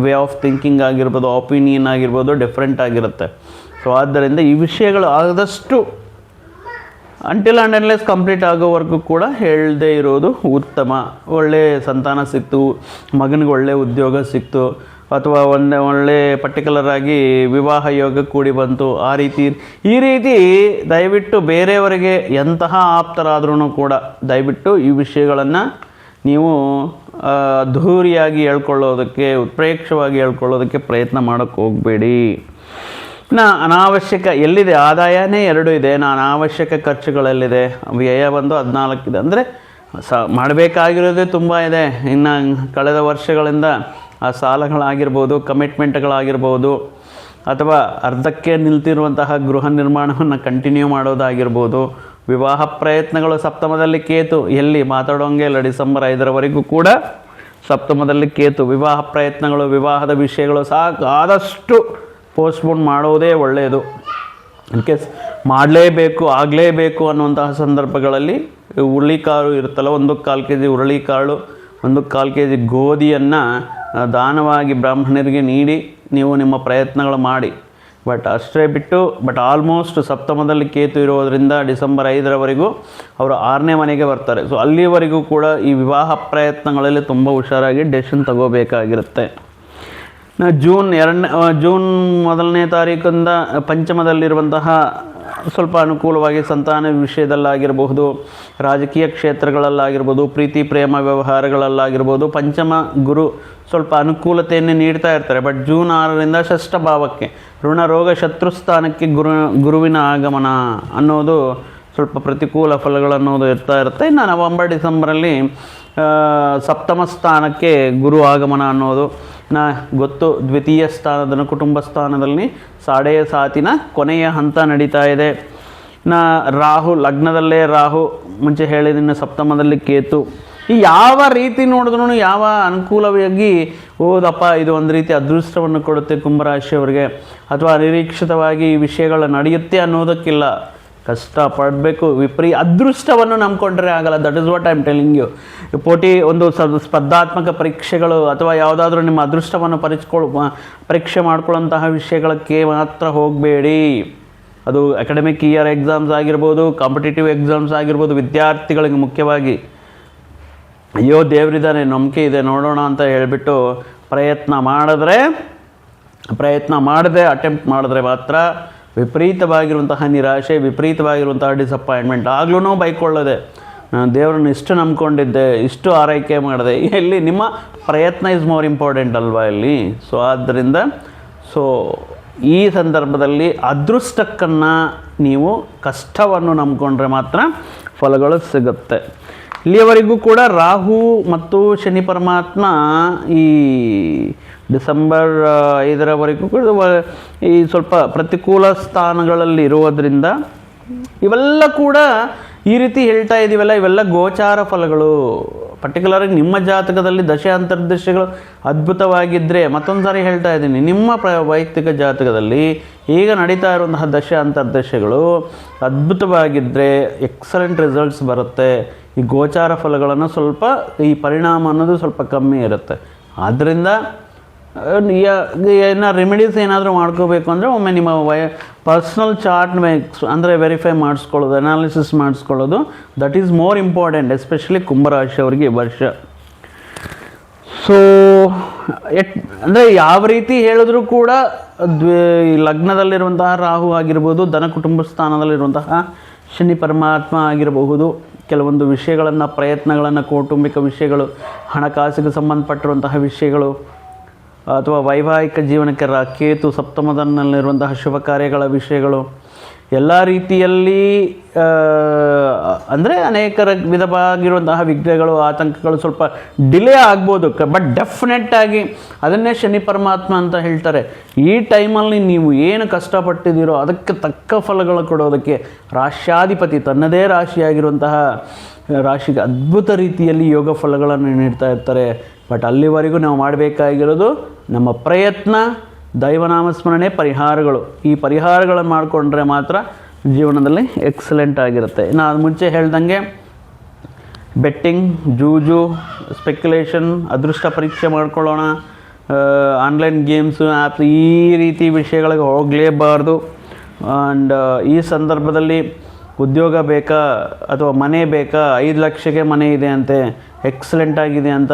ವೇ ಆಫ್ ಥಿಂಕಿಂಗ್ ಆಗಿರ್ಬೋದು, ಒಪಿನಿಯನ್ ಆಗಿರ್ಬೋದು ಡಿಫ್ರೆಂಟ್ ಆಗಿರುತ್ತೆ. ಸೊ ಆದ್ದರಿಂದ ಈ ವಿಷಯಗಳು ಆದಷ್ಟು ಅಂಟಿಲ್ ಆ್ಯಂಡ್ ಅನ್ಲೆಸ್ ಕಂಪ್ಲೀಟ್ ಆಗೋವರೆಗೂ ಕೂಡ ಹೇಳದೇ ಇರೋದು ಉತ್ತಮ. ಒಳ್ಳೆಯ ಸಂತಾನ ಸಿಕ್ತು, ಮಗನಿಗೆ ಒಳ್ಳೆಯ ಉದ್ಯೋಗ ಸಿಕ್ತು, ಅಥವಾ ಒಳ್ಳೆ ಪರ್ಟಿಕ್ಯುಲರ್ ಆಗಿ ವಿವಾಹ ಯೋಗ ಕೂಡಿ ಬಂತು, ಈ ರೀತಿ ದಯವಿಟ್ಟು ಬೇರೆಯವರಿಗೆ ಎಂತಹ ಆಪ್ತರಾದ್ರೂ ಕೂಡ ದಯವಿಟ್ಟು ಈ ವಿಷಯಗಳನ್ನು ನೀವು ಅದ್ಧೂರಿಯಾಗಿ ಹೇಳ್ಕೊಳ್ಳೋದಕ್ಕೆ, ಉತ್ಪ್ರೇಕ್ಷವಾಗಿ ಹೇಳ್ಕೊಳ್ಳೋದಕ್ಕೆ ಪ್ರಯತ್ನ ಮಾಡೋಕ್ಕೆ ಹೋಗಬೇಡಿ. ಅನಾವಶ್ಯಕ ಎಲ್ಲಿದೆ ಆದಾಯನೇ 2 ಇದೆ, ಅನಾವಶ್ಯಕ ಖರ್ಚುಗಳಲ್ಲಿದೆ, ವ್ಯಯ ಬಂದು 14 ಇದೆ. ಅಂದರೆ ಮಾಡಬೇಕಾಗಿರೋದೇ ತುಂಬ ಇದೆ. ಇನ್ನು ಕಳೆದ ವರ್ಷಗಳಿಂದ ಆ ಸಾಲಗಳಾಗಿರ್ಬೋದು, ಕಮಿಟ್ಮೆಂಟ್ಗಳಾಗಿರ್ಬೋದು, ಅಥವಾ ಅರ್ಧಕ್ಕೆ ನಿಲ್ತಿರುವಂತಹ ಗೃಹ ನಿರ್ಮಾಣವನ್ನು ಕಂಟಿನ್ಯೂ ಮಾಡೋದಾಗಿರ್ಬೋದು, ವಿವಾಹ ಪ್ರಯತ್ನಗಳು ಸಪ್ತಮದಲ್ಲಿ ಕೇತು, ಎಲ್ಲಿ ಮಾತಾಡೋಂಗೆ ಇಲ್ಲ. ಡಿಸೆಂಬರ್ 5ರವರೆಗೂ ಕೂಡ ಸಪ್ತಮದಲ್ಲಿ ಕೇತು. ವಿವಾಹ ಪ್ರಯತ್ನಗಳು, ವಿವಾಹದ ವಿಷಯಗಳು ಆದಷ್ಟು ಪೋಸ್ಟ್ಪೋನ್ ಮಾಡೋದೇ ಒಳ್ಳೆಯದು. ಇನ್ ಕೇಸ್ ಮಾಡಲೇಬೇಕು, ಆಗಲೇಬೇಕು ಅನ್ನುವಂತಹ ಸಂದರ್ಭಗಳಲ್ಲಿ ಹುರುಳಿಕಾಳು ಇರುತ್ತಲ್ಲ, 1 1/4 kg ಹುರುಳಿಕಾಳು, 1 1/4 kg ಗೋಧಿಯನ್ನು ದಾನವಾಗಿ ಬ್ರಾಹ್ಮಣರಿಗೆ ನೀಡಿ ನೀವು ನಿಮ್ಮ ಪ್ರಯತ್ನಗಳು ಮಾಡಿ. ಅಷ್ಟೇ ಬಿಟ್ಟು ಆಲ್ಮೋಸ್ಟ್ ಸಪ್ತಮದಲ್ಲಿ ಕೇತು ಇರೋದರಿಂದ ಡಿಸೆಂಬರ್ 5ರವರೆಗೂ ಅವರು 6ನೇ ಮನೆಗೆ ಬರ್ತಾರೆ. ಸೊ ಅಲ್ಲಿವರೆಗೂ ಕೂಡ ಈ ವಿವಾಹ ಪ್ರಯತ್ನಗಳಲ್ಲಿ ತುಂಬ ಹುಷಾರಾಗಿ ಡೆಸಿಷನ್ ತಗೋಬೇಕಾಗಿರುತ್ತೆ. ಜೂನ್ 1ನೇ ತಾರೀಕಿಂದ ಪಂಚಮದಲ್ಲಿರುವಂತಹ ಸ್ವಲ್ಪ ಅನುಕೂಲವಾಗಿ ಸಂತಾನ ವಿಷಯದಲ್ಲಾಗಿರಬಹುದು, ರಾಜಕೀಯ ಕ್ಷೇತ್ರಗಳಲ್ಲಾಗಿರ್ಬೋದು, ಪ್ರೀತಿ ಪ್ರೇಮ ವ್ಯವಹಾರಗಳಲ್ಲಾಗಿರ್ಬೋದು ಪಂಚಮ ಗುರು ಸ್ವಲ್ಪ ಅನುಕೂಲತೆಯನ್ನು ನೀಡ್ತಾ ಇರ್ತಾರೆ. ಜೂನ್ 6ರಿಂದ ಷಷ್ಠ ಭಾವಕ್ಕೆ ಋಣ ರೋಗ ಶತ್ರುಸ್ಥಾನಕ್ಕೆ ಗುರುವಿನ ಆಗಮನ ಅನ್ನೋದು ಸ್ವಲ್ಪ ಪ್ರತಿಕೂಲ ಫಲಗಳನ್ನೋದು ಇರ್ತಾ ಇರುತ್ತೆ. ಇನ್ನು ನವಂಬರ್ ಡಿಸೆಂಬರಲ್ಲಿ ಸಪ್ತಮ ಸ್ಥಾನಕ್ಕೆ ಗುರು ಆಗಮನ ಅನ್ನೋದು ಗೊತ್ತು. ದ್ವಿತೀಯ ಸ್ಥಾನದ ಕುಟುಂಬ ಸ್ಥಾನದಲ್ಲಿ ಸಾಡೆ ಸಾತಿನ ಕೊನೆಯ ಹಂತ ನಡೀತಾ ಇದೆ. ರಾಹು ಲಗ್ನದಲ್ಲೇ ರಾಹು, ಮುಂಚೆ ಹೇಳಿದ ಸಪ್ತಮದಲ್ಲಿ ಕೇತು. ಈ ಯಾವ ರೀತಿ ನೋಡಿದ್ರೂ ಯಾವ ಅನುಕೂಲವಾಗಿ ಓದಪ್ಪ ಇದು ಒಂದು ರೀತಿ ಅದೃಷ್ಟವನ್ನು ಕೊಡುತ್ತೆ ಕುಂಭರಾಶಿಯವರಿಗೆ, ಅಥವಾ ಅನಿರೀಕ್ಷಿತವಾಗಿ ಈ ವಿಷಯಗಳು ನಡೆಯುತ್ತೆ ಅನ್ನೋದಕ್ಕಿಲ್ಲ. ಕಷ್ಟಪಡಬೇಕು. ಅದೃಷ್ಟವನ್ನು ನಂಬ್ಕೊಂಡ್ರೆ ಆಗಲ್ಲ. That is what I am telling you. ಒಂದು ಸ್ಪರ್ಧಾತ್ಮಕ ಪರೀಕ್ಷೆಗಳು ಅಥವಾ ಯಾವುದಾದ್ರೂ ನಿಮ್ಮ ಅದೃಷ್ಟವನ್ನು ಪರೀಕ್ಷೆ ಮಾಡ್ಕೊಳ್ಳೋಂತಹ ವಿಷಯಗಳಿಗೆ ಮಾತ್ರ ಹೋಗಬೇಡಿ. ಅದು ಅಕಾಡೆಮಿಕ್ ಇಯರ್ ಎಕ್ಸಾಮ್ಸ್ ಆಗಿರ್ಬೋದು, ಕಾಂಪಿಟೇಟಿವ್ ಎಕ್ಸಾಮ್ಸ್ ಆಗಿರ್ಬೋದು, ವಿದ್ಯಾರ್ಥಿಗಳಿಗೆ ಮುಖ್ಯವಾಗಿ ಅಯ್ಯೋ ದೇವರಿದ್ದಾನೆ, ನಂಬಿಕೆ ಇದೆ, ನೋಡೋಣ ಅಂತ ಹೇಳಿಬಿಟ್ಟು ಪ್ರಯತ್ನ ಮಾಡದೆ ಅಟೆಂಪ್ಟ್ ಮಾಡಿದ್ರೆ ಮಾತ್ರ ವಿಪರೀತವಾಗಿರುವಂತಹ ನಿರಾಶೆ, ವಿಪರೀತವಾಗಿರುವಂತಹ ಡಿಸಪಾಯಿಂಟ್ಮೆಂಟ್. ಆಗ್ಲೂ ಬೈಕೊಳ್ಳದೆ ನಾನು ದೇವರನ್ನು ಇಷ್ಟು ನಂಬ್ಕೊಂಡಿದ್ದೆ, ಇಷ್ಟು ಆರೈಕೆ ಮಾಡಿದೆ, ಎಲ್ಲಿ ನಿಮ್ಮ ಪ್ರಯತ್ನ ಇಸ್ ಮೋರ್ ಇಂಪಾರ್ಟೆಂಟ್ ಅಲ್ವಾ ಇಲ್ಲಿ. ಸೊ ಆದ್ದರಿಂದ ಈ ಸಂದರ್ಭದಲ್ಲಿ ಅದೃಷ್ಟಕ್ಕನ್ನು ನೀವು ಕಷ್ಟವನ್ನು ನಂಬ್ಕೊಂಡ್ರೆ ಮಾತ್ರ ಫಲಗಳು ಸಿಗುತ್ತೆ. ಇಲ್ಲಿಯವರೆಗೂ ಕೂಡ ರಾಹು ಮತ್ತು ಶನಿ ಪರಮಾತ್ಮ ಈ ಡಿಸೆಂಬರ್ 5ರವರೆಗೂ ಕೂಡ ಈ ಸ್ವಲ್ಪ ಪ್ರತಿಕೂಲ ಸ್ಥಾನಗಳಲ್ಲಿ ಇರೋದರಿಂದ ಇವೆಲ್ಲ ಕೂಡ ಈ ರೀತಿ ಹೇಳ್ತಾ ಇದ್ದೀವಲ್ಲ, ಇವೆಲ್ಲ ಗೋಚಾರ ಫಲಗಳು. ಪರ್ಟಿಕ್ಯುಲರಾಗಿ ನಿಮ್ಮ ಜಾತಕದಲ್ಲಿ ದಶೆ ಅಂತರ್ದಶೆಗಳು ಅದ್ಭುತವಾಗಿದ್ದರೆ, ಮತ್ತೊಂದು ಸಾರಿ ಹೇಳ್ತಾ ಇದ್ದೀನಿ, ನಿಮ್ಮ ವೈಯಕ್ತಿಕ ಜಾತಕದಲ್ಲಿ ಈಗ ನಡೀತಾ ಇರುವಂತಹ ದಶೆ ಅಂತರ್ದಶೆಗಳು ಅದ್ಭುತವಾಗಿದ್ದರೆ ಎಕ್ಸಲೆಂಟ್ ರಿಸಲ್ಟ್ಸ್ ಬರುತ್ತೆ. ಈ ಗೋಚಾರ ಫಲಗಳನ್ನು ಸ್ವಲ್ಪ ಈ ಪರಿಣಾಮ ಅನ್ನೋದು ಸ್ವಲ್ಪ ಕಮ್ಮಿ ಇರುತ್ತೆ. ಆದ್ದರಿಂದ ರೆಮಿಡೀಸ್ ಏನಾದರೂ ಮಾಡ್ಕೋಬೇಕು ಅಂದರೆ ಒಮ್ಮೆ ನಿಮ್ಮ ಪರ್ಸ್ನಲ್ ಚಾರ್ಟ್ ಅಂದರೆ ವೆರಿಫೈ ಮಾಡಿಸ್ಕೊಳ್ಳೋದು, ಅನಾಲಿಸಿಸ್ ಮಾಡಿಸ್ಕೊಳ್ಳೋದು, that is more important, especially ಕುಂಭರಾಶಿಯವರಿಗೆ ಈ ವರ್ಷ. ಸೊ ಅಂದರೆ ಯಾವ ರೀತಿ ಹೇಳಿದ್ರೂ ಕೂಡ ಲಗ್ನದಲ್ಲಿರುವಂತಹ ರಾಹು ಆಗಿರ್ಬೋದು, ಧನ ಕುಟುಂಬ ಸ್ಥಾನದಲ್ಲಿರುವಂತಹ ಶನಿ ಪರಮಾತ್ಮ ಆಗಿರಬಹುದು, ಕೆಲವೊಂದು ವಿಷಯಗಳನ್ನು ಪ್ರಯತ್ನಗಳನ್ನು, ಕೌಟುಂಬಿಕ ವಿಷಯಗಳು, ಹಣಕಾಸಿಗೆ ಸಂಬಂಧಪಟ್ಟಿರುವಂತಹ ವಿಷಯಗಳು, ಅಥವಾ ವೈವಾಹಿಕ ಜೀವನಕ್ಕೆ ಕೇತು ಸಪ್ತಮದಲ್ಲಿರುವಂತಹ ಶುಭ ಕಾರ್ಯಗಳ ವಿಷಯಗಳು, ಎಲ್ಲ ರೀತಿಯಲ್ಲಿ ಅಂದರೆ ಅನೇಕ ವಿಧವಾಗಿರುವಂತಹ ವಿಘ್ನಗಳು ಆತಂಕಗಳು ಸ್ವಲ್ಪ ಡಿಲೇ ಆಗ್ಬೋದು, ಬಟ್ ಡೆಫಿನೆಟ್ಟಾಗಿ ಅದನ್ನೇ ಶನಿ ಪರಮಾತ್ಮ ಅಂತ ಹೇಳ್ತಾರೆ. ಈ ಟೈಮಲ್ಲಿ ನೀವು ಏನು ಕಷ್ಟಪಟ್ಟಿದ್ದೀರೋ ಅದಕ್ಕೆ ತಕ್ಕ ಫಲಗಳು ಕೊಡೋದಕ್ಕೆ ರಾಶ್ಯಾಧಿಪತಿ ತನ್ನದೇ ರಾಶಿಯಾಗಿರುವಂತಹ ರಾಶಿಗೆ ಅದ್ಭುತ ರೀತಿಯಲ್ಲಿ ಯೋಗ ಫಲಗಳನ್ನು ನೀಡ್ತಾ ಇರ್ತಾರೆ. ಬಟ್ ಅಲ್ಲಿವರೆಗೂ ನಾವು ಮಾಡಬೇಕಾಗಿರೋದು ನಮ್ಮ ಪ್ರಯತ್ನ, ದೈವನಾಮಸ್ಮರಣೆ, ಪರಿಹಾರಗಳು. ಈ ಪರಿಹಾರಗಳನ್ನು ಮಾಡಿಕೊಂಡ್ರೆ ಮಾತ್ರ ಜೀವನದಲ್ಲಿ ಎಕ್ಸಲೆಂಟ್ ಆಗಿರುತ್ತೆ. ಇನ್ನು ಅದು ಮುಂಚೆ ಹೇಳ್ದಂಗೆ ಬೆಟ್ಟಿಂಗ್, ಜೂಜು, ಸ್ಪೆಕ್ಯುಲೇಷನ್, ಅದೃಷ್ಟ ಪರೀಕ್ಷೆ ಮಾಡ್ಕೊಳ್ಳೋಣ, ಆನ್ಲೈನ್ ಗೇಮ್ಸು, ಆ್ಯಪ್, ಈ ರೀತಿ ವಿಷಯಗಳಿಗೆ ಹೋಗಲೇಬಾರ್ದು. ಆ್ಯಂಡ್ ಈ ಸಂದರ್ಭದಲ್ಲಿ ಉದ್ಯೋಗ ಬೇಕಾ ಅಥವಾ ಮನೆ ಬೇಕಾ, 5 ಲಕ್ಷಕ್ಕೆ ಮನೆ ಇದೆ ಅಂತೆ, ಎಕ್ಸಲೆಂಟ್ ಆಗಿದೆ ಅಂತ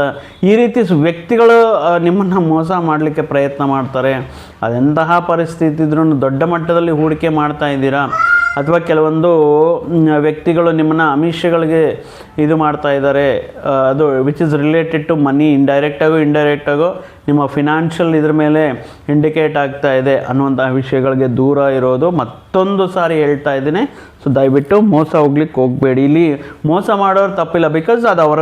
ಈ ರೀತಿ ವ್ಯಕ್ತಿಗಳು ನಿಮ್ಮನ್ನು ಮೋಸ ಮಾಡಲಿಕ್ಕೆ ಪ್ರಯತ್ನ ಮಾಡ್ತಾರೆ. ಅದೆಂತಹ ಪರಿಸ್ಥಿತಿ ಇದ್ರೂ ದೊಡ್ಡ ಮಟ್ಟದಲ್ಲಿ ಹೂಡಿಕೆ ಮಾಡ್ತಾ ಇದ್ದೀರಾ, ಅಥವಾ ಕೆಲವೊಂದು ವ್ಯಕ್ತಿಗಳು ನಿಮ್ಮನ್ನು ಆಮಿಷಗಳಿಗೆ ಇದು ಮಾಡ್ತಾ ಇದ್ದಾರೆ, ಅದು ವಿಚ್ ಇಸ್ ರಿಲೇಟೆಡ್ ಟು ಮನಿ, ಇಂಡೈರೆಕ್ಟಾಗೋ ನಿಮ್ಮ ಫಿನಾನ್ಷಿಯಲ್ ಇದ್ರ ಮೇಲೆ ಇಂಡಿಕೇಟ್ ಆಗ್ತಾ ಇದೆ ಅನ್ನುವಂತಹ ವಿಷಯಗಳಿಗೆ ದೂರ ಇರೋದು ಮತ್ತೊಂದು ಸಾರಿ ಹೇಳ್ತಾ ಇದ್ದೀನಿ. ಸೊ ದಯವಿಟ್ಟು ಮೋಸ ಹೋಗ್ಲಿಕ್ಕೆ ಹೋಗಬೇಡಿ. ಇಲ್ಲಿ ಮೋಸ ಮಾಡೋರು ತಪ್ಪಿಲ್ಲ, ಬಿಕಾಸ್ ಅದು ಅವರ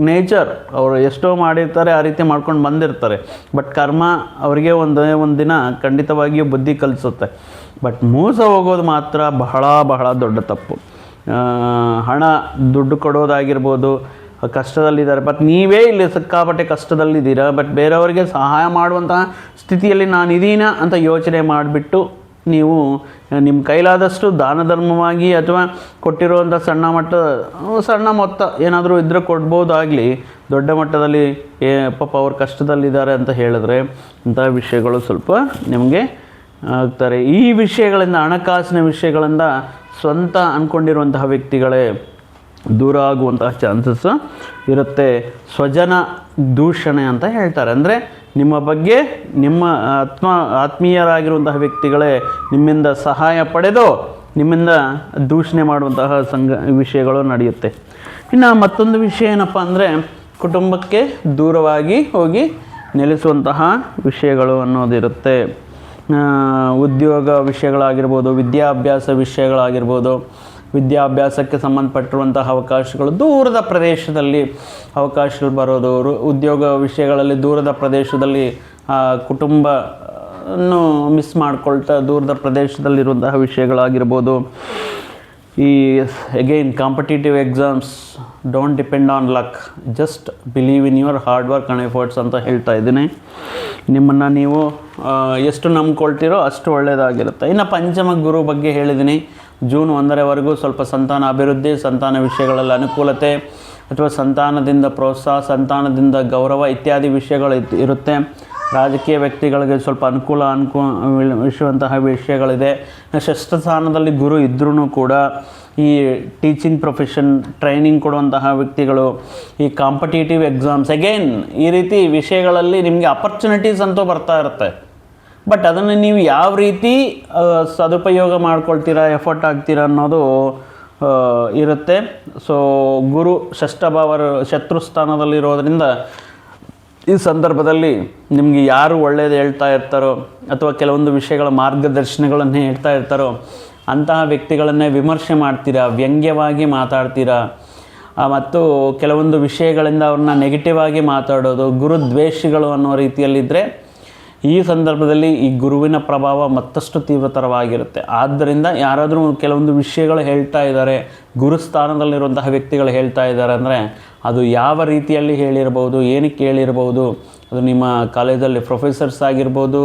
ನೇಚರ್, ಅವರು ಎಷ್ಟೋ ಮಾಡಿರ್ತಾರೆ, ಆ ರೀತಿ ಮಾಡ್ಕೊಂಡು ಬಂದಿರ್ತಾರೆ. ಬಟ್ ಕರ್ಮ ಅವರಿಗೆ ಒಂದು ದಿನ ಖಂಡಿತವಾಗಿಯೂ ಬುದ್ಧಿ ಕಲಿಸುತ್ತೆ. ಬಟ್ ಮೋಸ ಹೋಗೋದು ಮಾತ್ರ ಬಹಳ ಬಹಳ ದೊಡ್ಡ ತಪ್ಪು. ಹಣ, ದುಡ್ಡು ಕೊಡೋದಾಗಿರ್ಬೋದು, ಕಷ್ಟದಲ್ಲಿದ್ದಾರೆ, ಬಟ್ ನೀವೇ ಇಲ್ಲಿ ಸಿಕ್ಕಾಪಟ್ಟೆ ಕಷ್ಟದಲ್ಲಿದ್ದೀರಾ, ಬಟ್ ಬೇರೆಯವರಿಗೆ ಸಹಾಯ ಮಾಡುವಂತಹ ಸ್ಥಿತಿಯಲ್ಲಿ ನಾನಿದ್ದೀನ ಅಂತ ಯೋಚನೆ ಮಾಡಿಬಿಟ್ಟು ನೀವು ನಿಮ್ಮ ಕೈಲಾದಷ್ಟು ದಾನ ಧರ್ಮವಾಗಿ ಅಥವಾ ಕೊಟ್ಟಿರುವಂಥ ಸಣ್ಣ ಮೊತ್ತ ಏನಾದರೂ ಇದ್ದರೆ ಕೊಡ್ಬೋದಾಗಲಿ. ದೊಡ್ಡ ಮಟ್ಟದಲ್ಲಿ ಪಾಪ ಅವ್ರು ಕಷ್ಟದಲ್ಲಿದ್ದಾರೆ ಅಂತ ಹೇಳಿದ್ರೆ ಅಂತಹ ವಿಷಯಗಳು ಸ್ವಲ್ಪ ನಿಮಗೆ ಆಗ್ತಾರೆ. ಈ ವಿಷಯಗಳಿಂದ, ಹಣಕಾಸಿನ ವಿಷಯಗಳಿಂದ ಸ್ವಂತ ಅಂದ್ಕೊಂಡಿರುವಂತಹ ವ್ಯಕ್ತಿಗಳೇ ದೂರ ಆಗುವಂತಹ ಚಾನ್ಸಸ್ ಇರುತ್ತೆ. ಸ್ವಜನ ದೂಷಣೆ ಅಂತ ಹೇಳ್ತಾರೆ. ಅಂದರೆ ನಿಮ್ಮ ಬಗ್ಗೆ ನಿಮ್ಮ ಆತ್ಮೀಯರಾಗಿರುವಂತಹ ವ್ಯಕ್ತಿಗಳೇ ನಿಮ್ಮಿಂದ ಸಹಾಯ ಪಡೆದು ನಿಮ್ಮಿಂದ ದೂಷಣೆ ಮಾಡುವಂತಹ ವಿಷಯಗಳು ನಡೆಯುತ್ತೆ. ಇನ್ನು ಮತ್ತೊಂದು ವಿಷಯ ಏನಪ್ಪ ಅಂದರೆ ಕುಟುಂಬಕ್ಕೆ ದೂರವಾಗಿ ಹೋಗಿ ನೆಲೆಸುವಂತಹ ವಿಷಯಗಳು ಅನ್ನೋದಿರುತ್ತೆ. ಉದ್ಯೋಗ ವಿಷಯಗಳಾಗಿರ್ಬೋದು, ವಿದ್ಯಾಭ್ಯಾಸ ವಿಷಯಗಳಾಗಿರ್ಬೋದು, ವಿದ್ಯಾಭ್ಯಾಸಕ್ಕೆ ಸಂಬಂಧಪಟ್ಟಿರುವಂತಹ ಅವಕಾಶಗಳು ದೂರದ ಪ್ರದೇಶದಲ್ಲಿ ಅವಕಾಶಗಳು ಬರೋದು, ಉದ್ಯೋಗ ವಿಷಯಗಳಲ್ಲಿ ದೂರದ ಪ್ರದೇಶದಲ್ಲಿ ಕುಟುಂಬವನ್ನು ಮಿಸ್ ಮಾಡ್ಕೊಳ್ತಾ ದೂರದ ಪ್ರದೇಶದಲ್ಲಿರುವಂತಹ ವಿಷಯಗಳಾಗಿರ್ಬೋದು. ಈ again competitive exams don't depend on luck, just believe in your hard work and efforts ಅಂತ ಹೇಳ್ತಾ ಇದ್ದೀನಿ. ನಿಮ್ಮನ್ನು ನೀವು ಎಷ್ಟು ನಂಬ್ಕೊಳ್ತೀರೋ ಅಷ್ಟು ಒಳ್ಳೆಯದಾಗಿರುತ್ತೆ. ಇನ್ನು ಪಂಚಮ ಗುರು ಬಗ್ಗೆ ಹೇಳಿದ್ದೀನಿ. ಜೂನ್ 1ರವರೆಗೂ ಸ್ವಲ್ಪ ಸಂತಾನ ಅಭಿವೃದ್ಧಿ, ಸಂತಾನ ವಿಷಯಗಳಲ್ಲಿ ಅನುಕೂಲತೆ ಅಥವಾ ಸಂತಾನದಿಂದ ಪ್ರೋತ್ಸಾಹ, ಸಂತಾನದಿಂದ ಗೌರವ ಇತ್ಯಾದಿ ವಿಷಯಗಳು ಇರುತ್ತೆ. ರಾಜಕೀಯ ವ್ಯಕ್ತಿಗಳಿಗೆ ಸ್ವಲ್ಪ ವಿಷಯುವಂತಹ ವಿಷಯಗಳಿದೆ. ಷಷ್ಠಸ್ಥಾನದಲ್ಲಿ ಗುರು ಇದ್ರೂ ಕೂಡ ಈ ಟೀಚಿಂಗ್ ಪ್ರೊಫೆಷನ್, ಟ್ರೈನಿಂಗ್ ಕೊಡುವಂತಹ ವ್ಯಕ್ತಿಗಳು, ಈ ಕಾಂಪಿಟೇಟಿವ್ ಎಕ್ಸಾಮ್ಸ್, ಅಗೈನ್ ಈ ರೀತಿ ವಿಷಯಗಳಲ್ಲಿ ನಿಮಗೆ ಅಪರ್ಚುನಿಟೀಸ್ ಅಂತೂ ಬರ್ತಾ ಇರುತ್ತೆ. ಬಟ್ ಅದನ್ನು ನೀವು ಯಾವ ರೀತಿ ಸದುಪಯೋಗ ಮಾಡ್ಕೊಳ್ತೀರಾ, ಎಫರ್ಟ್ ಆಗ್ತೀರಾ ಅನ್ನೋದು ಇರುತ್ತೆ. ಸೊ ಗುರು ಷಷ್ಠಭಾವರ ಶತ್ರು ಸ್ಥಾನದಲ್ಲಿರೋದ್ರಿಂದ ಈ ಸಂದರ್ಭದಲ್ಲಿ ನಿಮಗೆ ಯಾರು ಒಳ್ಳೆಯದು ಹೇಳ್ತಾ ಇರ್ತಾರೋ ಅಥವಾ ಕೆಲವೊಂದು ವಿಷಯಗಳ ಮಾರ್ಗದರ್ಶನಗಳನ್ನು ಹೇಳ್ತಾ ಇರ್ತಾರೋ ಅಂತಹ ವ್ಯಕ್ತಿಗಳನ್ನೇ ವಿಮರ್ಶೆ ಮಾಡ್ತೀರಾ, ವ್ಯಂಗ್ಯವಾಗಿ ಮಾತಾಡ್ತೀರಾ, ಮತ್ತು ಕೆಲವೊಂದು ವಿಷಯಗಳಿಂದ ಅವ್ರನ್ನ ನೆಗೆಟಿವ್ ಆಗಿ ಮಾತಾಡೋದು, ಗುರುದ್ವೇಷಿಗಳು ಅನ್ನೋ ರೀತಿಯಲ್ಲಿದ್ದರೆ ಈ ಸಂದರ್ಭದಲ್ಲಿ ಈ ಗುರುವಿನ ಪ್ರಭಾವ ಮತ್ತಷ್ಟು ತೀವ್ರತರವಾಗಿರುತ್ತೆ. ಆದ್ದರಿಂದ ಯಾರಾದರೂ ಕೆಲವೊಂದು ವಿಷಯಗಳು ಹೇಳ್ತಾ ಇದ್ದಾರೆ, ಗುರುಸ್ಥಾನದಲ್ಲಿರುವಂತಹ ವ್ಯಕ್ತಿಗಳು ಹೇಳ್ತಾ ಇದ್ದಾರೆ ಅಂದರೆ ಅದು ಯಾವ ರೀತಿಯಲ್ಲಿ ಹೇಳಿರ್ಬೋದು, ಏನಕ್ಕೆ ಹೇಳಿರ್ಬೋದು, ಅದು ನಿಮ್ಮ ಕಾಲೇಜಲ್ಲಿ ಪ್ರೊಫೆಸರ್ಸ್ ಆಗಿರ್ಬೋದು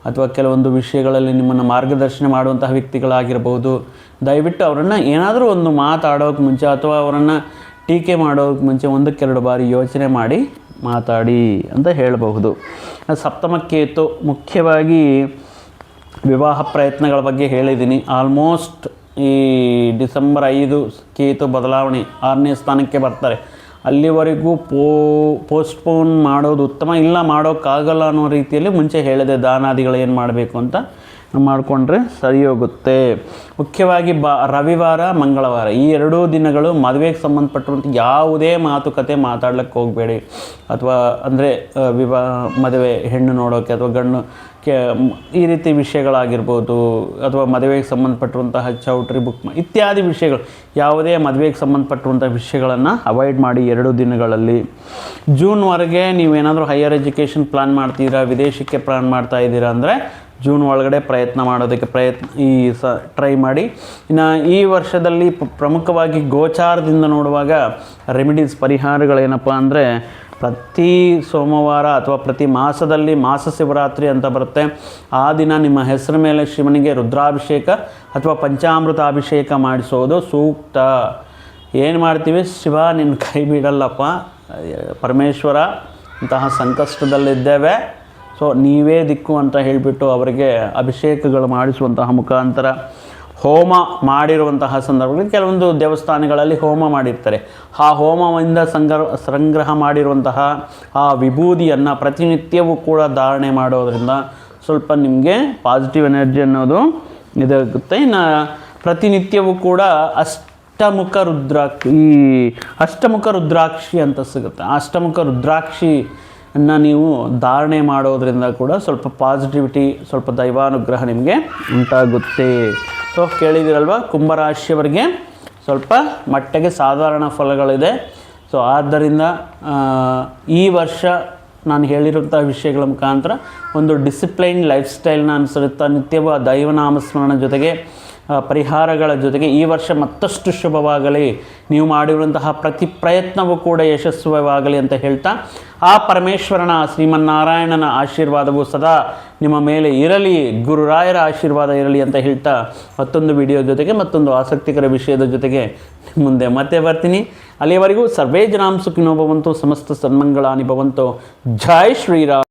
ಅಥವಾ ಕೆಲವೊಂದು ವಿಷಯಗಳಲ್ಲಿ ನಿಮ್ಮನ್ನು ಮಾರ್ಗದರ್ಶನ ಮಾಡುವಂತಹ ವ್ಯಕ್ತಿಗಳಾಗಿರ್ಬೋದು. ದಯವಿಟ್ಟು ಅವರನ್ನು ಏನಾದರೂ ಒಂದು ಮಾತಾಡೋಕ್ಕೆ ಮುಂಚೆ ಅಥವಾ ಅವರನ್ನು ಟೀಕೆ ಮಾಡೋಕ್ಕೆ ಮುಂಚೆ 1-2 ಬಾರಿ ಯೋಚನೆ ಮಾಡಿ ಮಾತಾಡಿ ಅಂತ ಹೇಳಬಹುದು. ಸಪ್ತಮಕ್ಕೇತು ಮುಖ್ಯವಾಗಿ ವಿವಾಹ ಪ್ರಯತ್ನಗಳ ಬಗ್ಗೆ ಹೇಳಿದ್ದೀನಿ. ಆಲ್ಮೋಸ್ಟ್ ಈ ಡಿಸೆಂಬರ್ 5 ಕೇತು ಬದಲಾವಣೆ 6ನೇ ಸ್ಥಾನಕ್ಕೆ ಬರ್ತಾರೆ. ಅಲ್ಲಿವರೆಗೂ ಪೋಸ್ಟ್ಪೋನ್ ಮಾಡೋದು ಉತ್ತಮ, ಇಲ್ಲ ಮಾಡೋಕ್ಕಾಗಲ್ಲ ಅನ್ನೋ ರೀತಿಯಲ್ಲಿ ಮುಂಚೆ ಹೇಳಿದೆ ದಾನಾದಿಗಳು ಏನು ಮಾಡಬೇಕು ಅಂತ ಮಾಡಿಕೊಂಡ್ರೆ ಸರಿ ಹೋಗುತ್ತೆ. ಮುಖ್ಯವಾಗಿ ರವಿವಾರ, ಮಂಗಳವಾರ ಈ 2 ದಿನಗಳು ಮದುವೆಗೆ ಸಂಬಂಧಪಟ್ಟಿರುವಂಥ ಯಾವುದೇ ಮಾತುಕತೆ ಮಾತಾಡ್ಲಿಕ್ಕೆ ಹೋಗಬೇಡಿ. ಅಥವಾ ಅಂದರೆ ಮದುವೆ ಹೆಣ್ಣು ನೋಡೋಕ್ಕೆ ಅಥವಾ ಗಂಡು ಈ ರೀತಿ ವಿಷಯಗಳಾಗಿರ್ಬೋದು, ಅಥವಾ ಮದುವೆಗೆ ಸಂಬಂಧಪಟ್ಟಿರುವಂತಹ ಚೌಟ್ರಿ ಬುಕ್ ಇತ್ಯಾದಿ ವಿಷಯಗಳು, ಯಾವುದೇ ಮದುವೆಗೆ ಸಂಬಂಧಪಟ್ಟಿರುವಂಥ ವಿಷಯಗಳನ್ನು ಅವಾಯ್ಡ್ ಮಾಡಿ 2 ದಿನಗಳಲ್ಲಿ. ಜೂನ್ವರೆಗೆ ನೀವೇನಾದರೂ ಹೈಯರ್ ಎಜುಕೇಷನ್ ಪ್ಲ್ಯಾನ್ ಮಾಡ್ತೀರಾ, ವಿದೇಶಕ್ಕೆ ಪ್ಲ್ಯಾನ್ ಮಾಡ್ತಾ ಇದ್ದೀರಾ ಅಂದರೆ ಜೂನ್ ಒಳಗಡೆ ಪ್ರಯತ್ನ ಮಾಡೋದಕ್ಕೆ ಟ್ರೈ ಮಾಡಿ. ಇನ್ನು ಈ ವರ್ಷದಲ್ಲಿ ಪ್ರಮುಖವಾಗಿ ಗೋಚಾರದಿಂದ ನೋಡುವಾಗ ರೆಮಿಡೀಸ್ ಪರಿಹಾರಗಳೇನಪ್ಪ ಅಂದರೆ, ಪ್ರತಿ ಸೋಮವಾರ ಅಥವಾ ಪ್ರತಿ ಮಾಸದಲ್ಲಿ ಮಾಸ ಶಿವರಾತ್ರಿ ಅಂತ ಬರುತ್ತೆ. ಆ ದಿನ ನಿಮ್ಮ ಹೆಸರ ಮೇಲೆ ಶಿವನಿಗೆ ರುದ್ರಾಭಿಷೇಕ ಅಥವಾ ಪಂಚಾಮೃತ ಅಭಿಷೇಕ ಮಾಡಿಸೋದು ಸೂಕ್ತ. ಏನು ಮಾಡ್ತೀವಿ, ಶಿವ ನಿನ್ನ ಕೈ ಬಿಡಲ್ಲಪ್ಪ, ಪರಮೇಶ್ವರ ಇಂತಹ ಸಂಕಷ್ಟದಲ್ಲಿದ್ದೇವೆ, ಸೊ ನೀವೇ ದಿಕ್ಕು ಅಂತ ಹೇಳಿಬಿಟ್ಟು ಅವರಿಗೆ ಅಭಿಷೇಕಗಳು ಮಾಡಿಸುವಂತಹ ಮುಖಾಂತರ, ಹೋಮ ಮಾಡಿರುವಂತಹ ಸಂದರ್ಭಗಳಲ್ಲಿ ಕೆಲವೊಂದು ದೇವಸ್ಥಾನಗಳಲ್ಲಿ ಹೋಮ ಮಾಡಿರ್ತಾರೆ. ಆ ಹೋಮದಿಂದ ಸಂಗ್ರಹ ಮಾಡಿರುವಂತಹ ಆ ವಿಭೂದಿಯನ್ನು ಪ್ರತಿನಿತ್ಯವೂ ಕೂಡ ಧಾರಣೆ ಮಾಡೋದರಿಂದ ಸ್ವಲ್ಪ ನಿಮಗೆ ಪಾಸಿಟಿವ್ ಎನರ್ಜಿ ಅನ್ನೋದು ಇದಾಗುತ್ತೆ. ಇನ್ನು ಪ್ರತಿನಿತ್ಯವೂ ಕೂಡ ಅಷ್ಟಮುಖ ರುದ್ರಾಕ್ಷಿ ಅಂತ ಸಿಗುತ್ತೆ. ಅಷ್ಟಮುಖ ರುದ್ರಾಕ್ಷಿಯನ್ನು ನೀವು ಧಾರಣೆ ಮಾಡೋದರಿಂದ ಕೂಡ ಸ್ವಲ್ಪ ಪಾಸಿಟಿವಿಟಿ, ಸ್ವಲ್ಪ ದೈವಾನುಗ್ರಹ ನಿಮಗೆ ಉಂಟಾಗುತ್ತೆ. ಸೊ ಕೇಳಿದಿರಲ್ವ, ಕುಂಭರಾಶಿಯವರಿಗೆ ಸ್ವಲ್ಪ ಮಟ್ಟಿಗೆ ಸಾಧಾರಣ ಫಲಗಳಿದೆ. ಸೊ ಆದ್ದರಿಂದ ಈ ವರ್ಷ ನಾನು ಹೇಳಿರುವಂಥ ವಿಷಯಗಳ ಮುಖಾಂತರ ಒಂದು ಡಿಸಿಪ್ಲೈನ್ ಲೈಫ್ ಸ್ಟೈಲ್ನ ಅನುಸರಿಸ್ತಾ ನಿತ್ಯವೂ ದೈವನಾಮಸ್ಮರಣ ಜೊತೆಗೆ ಪರಿಹಾರಗಳ ಜೊತೆಗೆ ಈ ವರ್ಷ ಮತ್ತಷ್ಟು ಶುಭವಾಗಲಿ, ನೀವು ಮಾಡಿರುವಂತಹ ಪ್ರತಿ ಪ್ರಯತ್ನವೂ ಕೂಡ ಯಶಸ್ವಿಯಾಗಲಿ ಅಂತ ಹೇಳ್ತಾ, ಆ ಪರಮೇಶ್ವರನ ಶ್ರೀಮನ್ನಾರಾಯಣನ ಆಶೀರ್ವಾದವು ಸದಾ ನಿಮ್ಮ ಮೇಲೆ ಇರಲಿ, ಗುರುರಾಯರ ಆಶೀರ್ವಾದ ಇರಲಿ ಅಂತ ಹೇಳ್ತಾ ಮತ್ತೊಂದು ವಿಡಿಯೋ ಜೊತೆಗೆ ಮತ್ತೊಂದು ಆಸಕ್ತಿಕರ ವಿಷಯದ ಜೊತೆಗೆ ಮುಂದೆ ಮತ್ತೆ ಬರ್ತೀನಿ. ಅಲ್ಲಿಯವರೆಗೂ ಸರ್ವೇ ಜನಾಂ ಸುಖಿನೋ ಭವಂತು, ಸಮಸ್ತ ಸನ್ಮಂಗಳಾನಿ ಭವಂತು. ಜೈ ಶ್ರೀರಾಮ್.